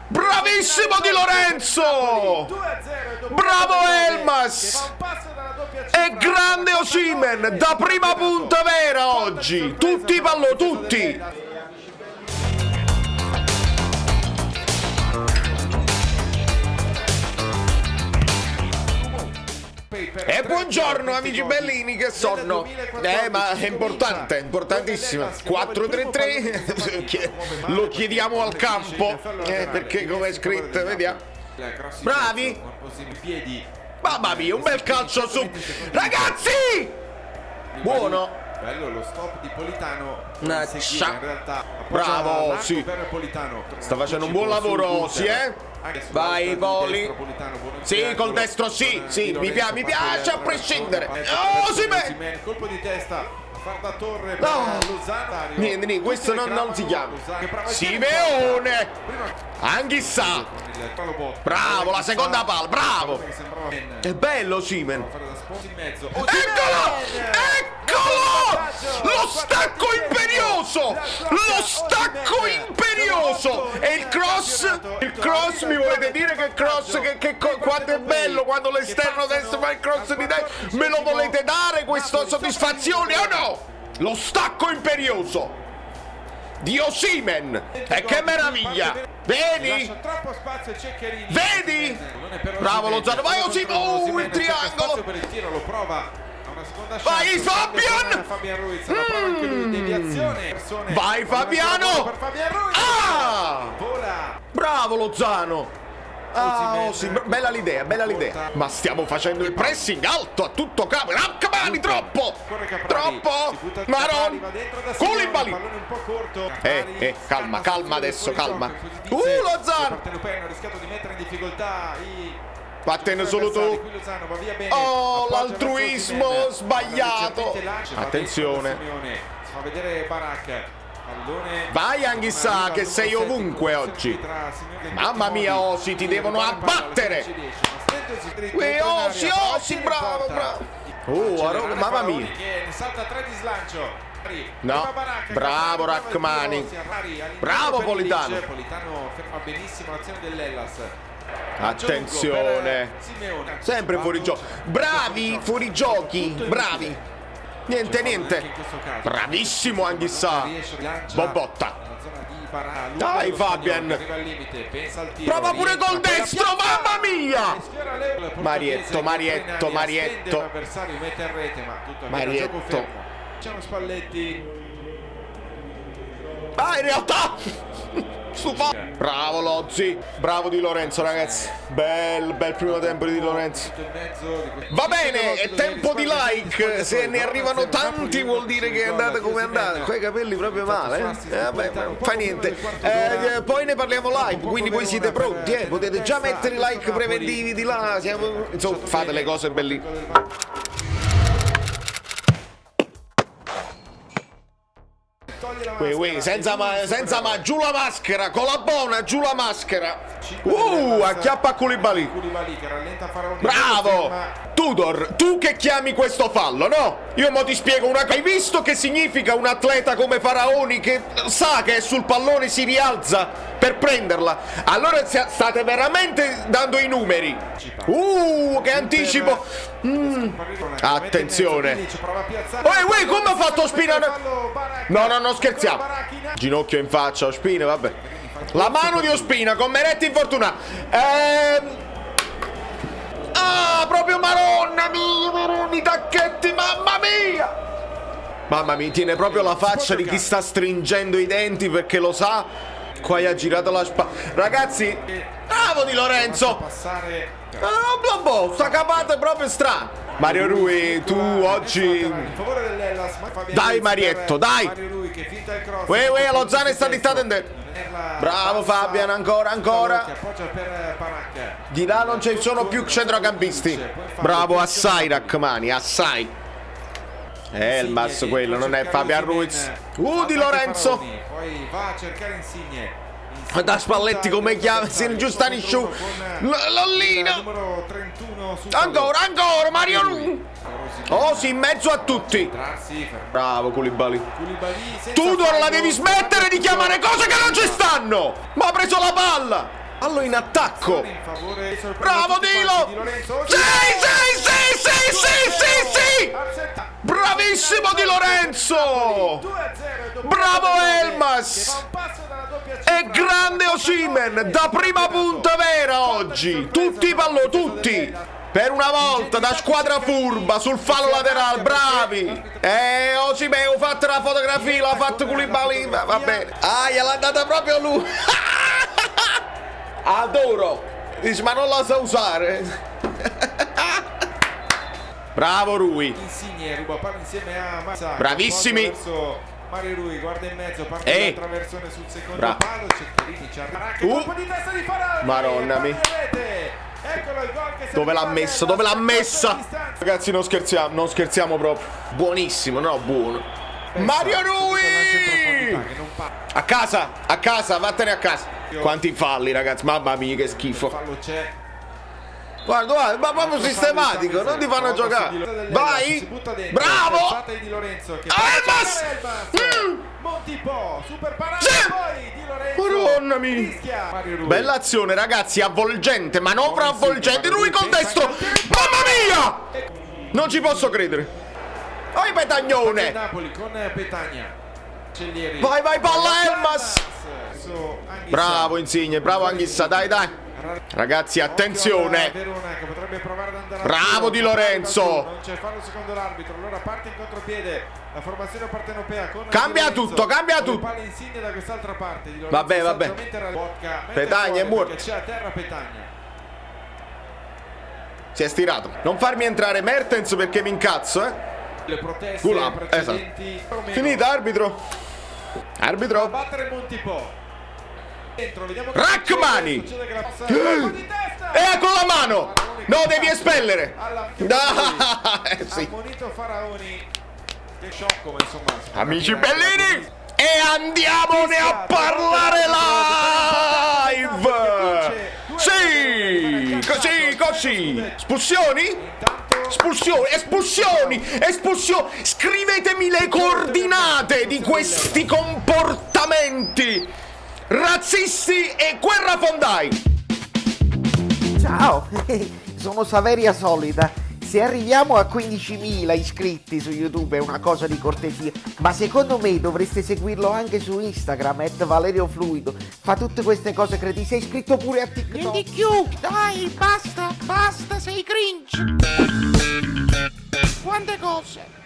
Bravissimo Di Lorenzo! Bravo Elmas! E grande Osimhen, da prima punta vera oggi! Tutti i palloni, tutti! E buongiorno amici bellini, che sonno! Ma è importante, è importantissimo. 4-3-3, lo chiediamo al campo, perché come è scritto, vediamo. Bravi! Mamma mia, un bel calcio su! Ragazzi! Buono! Bello lo stop di Politano. In realtà bravo, sì. Sta facendo un buon lavoro Osi, Vai Poli. Sì, col destro sì, mi piace a prescindere. Osimhen! Colpo di testa. Far da torre No. Niente, questo non si chiama. Simeone! Anghissà! Bravo, la seconda palla, bravo! È bello Osimhen! Eccolo! Eccolo! Lo stacco imperioso! Lo stacco imperioso! E il cross? Il cross, mi volete dire che cross, quanto è bello quando l'esterno destro fa il cross di destra? Me lo volete dare questa soddisfazione o no? Lo stacco imperioso di Osimhen! E che meraviglia! Vedi? Vedi? Bravo Lozano, vai Osimhen! Il triangolo! Vai Fabian! Vai Fabiano! Ah! Bravo Lozano! Ah, sì, bella l'idea, bella l'idea. Ma stiamo facendo il pressing alto a tutto capo. Raccomandi, troppo! Troppo! Maron! Koulibaly! Calma adesso, calma. Lozano! Vattene solo tu. Oh, l'altruismo sbagliato. Attenzione. Fa vedere Barak. Vai Anghissà, che sei ovunque oggi. Mamma mia Osi, ti devono abbattere. Osi, bravo. Mamma mia. No, bravo Rachmani. Bravo Politano. Politano ferma benissimo l'azione dell'Hellas. Attenzione. Sempre fuori gioco. Bravi, fuori giochi. Bravi. Niente. Bravissimo Anghissà. Bobotta. Dai Fabian. Prova pure col destro, mamma mia. Marietto. Spalletti. In realtà bravo Lozzi, bravo Di Lorenzo ragazzi. Bel primo tempo di Di Lorenzo. Va bene, è tempo di like. Se ne arrivano tanti vuol dire che è andata come è andata. Quei capelli proprio male, vabbè, fa niente. Poi ne parliamo live, quindi voi siete pronti, potete già mettere i like preventivi di là. Insomma, fate le cose bellissime. Senza ma giù la maschera, con la buona giù la maschera. Acchiappa Koulibaly. Bravo! Tudor, tu che chiami questo fallo, no? Io mo ti spiego una cosa. Hai visto che significa un atleta come Faraoni che sa che è sul pallone, si rialza per prenderla? Allora state veramente dando i numeri. Che anticipo. Attenzione. Come ha fatto Ospina? No, non scherziamo. Ginocchio in faccia, Ospina, vabbè. La mano di Ospina con Meretti infortunato. Proprio Maroni, tacchetti, mamma mia, tiene proprio la faccia di chi sta stringendo i denti perché lo sa. Qua gli ha girato la spalla. Ragazzi, bravo Di Lorenzo. Sta capata è proprio strana. Mario Rui, tu oggi. Dai Marietto, dai. Lozano sta dittato in te. Bravo Fabian, ancora. Di là non ci sono più centrocampisti. Bravo Assai Rachmani, Assai. Elmas quello, non è Fabian Ruiz. Di Lorenzo. Poi va a cercare Insigne. Da Spalletti come chiama? Si ingiusta Nisciù. Lollina. Ancora Mario. Sì, in mezzo a tutti. Bravo Koulibaly. Tudor, la devi smettere di chiamare cose che non ci stanno. Ma ha preso la palla. Fallo in attacco. In favore, Bravo Dilo! Sì, sì, sì, sì, sì, sì, sì! Bravissimo Di Lorenzo! Bravo Elmas! E grande Osimhen, da prima punta vera oggi! Tutti i palloni, tutti! Per una volta, da squadra furba, sul fallo laterale, bravi! Osimhen, ho fatto la fotografia, l'ha fatto Koulibaly, va bene. Ah, gliel'ha andata proprio lui! Adoro! Dici, ma non la sa usare? Bravo Rui! Insigne ruba palla insieme a Massa. Bravissimi! Mario Rui guarda in mezzo, parte la traversone sul secondo palo. Ceccherini ci arriva. Colpo di testa di Farabri. Maronna mia. Eccolo il gol che dove l'ha messa? Dove l'ha messa? Ragazzi, non scherziamo proprio. Buonissimo, no, buono. Mario Rui! A casa, vattene a casa. Quanti falli, ragazzi, mamma mia, che schifo. Fallo c'è. Guarda, ma proprio sistematico, non ti fanno giocare. Vai! Bravo! Elmas! Montipo, super parata, poi Di Lorenzo. Madonna mia! Bella azione, ragazzi, avvolgente, manovra avvolgente. Lui col destro! Mamma mia! Non ci posso credere. Vai Petagnone! Napoli con Petagna. Cellieri. Vai, palla Elmas! Bravo Insigne, bravo Anghissa, dai. Ragazzi, attenzione! Bravo Di Lorenzo! Non c'è fallo secondo l'arbitro, allora parte in contropiede la formazione partenopea con cambia tutto! Palla Insigne da quest'altra parte. Vabbè. Petagna è morto. C'è a terra Petagna. Si è stirato. Non farmi entrare Mertens perché mi incazzo, Le proteste precedenti. Esatto. Finita, arbitro. A battere Montipo. Rachmani! E con la mano! No, devi espellere! Sì. Che sciocco, ma insomma. Amici bellini! E andiamone a parlare live! Sì, così! Espulsioni! Scrivetemi le coordinate di questi comportamenti razzisti e guerrafondai! Ciao, sono Saveria Solida. Se arriviamo a 15.000 iscritti su YouTube è una cosa di cortesia, ma secondo me dovreste seguirlo anche su Instagram, @ValerioFluido. Fa tutte queste cose credibili. Sei iscritto pure a TikTok. Niente più, dai, basta, sei cringe. Quante cose.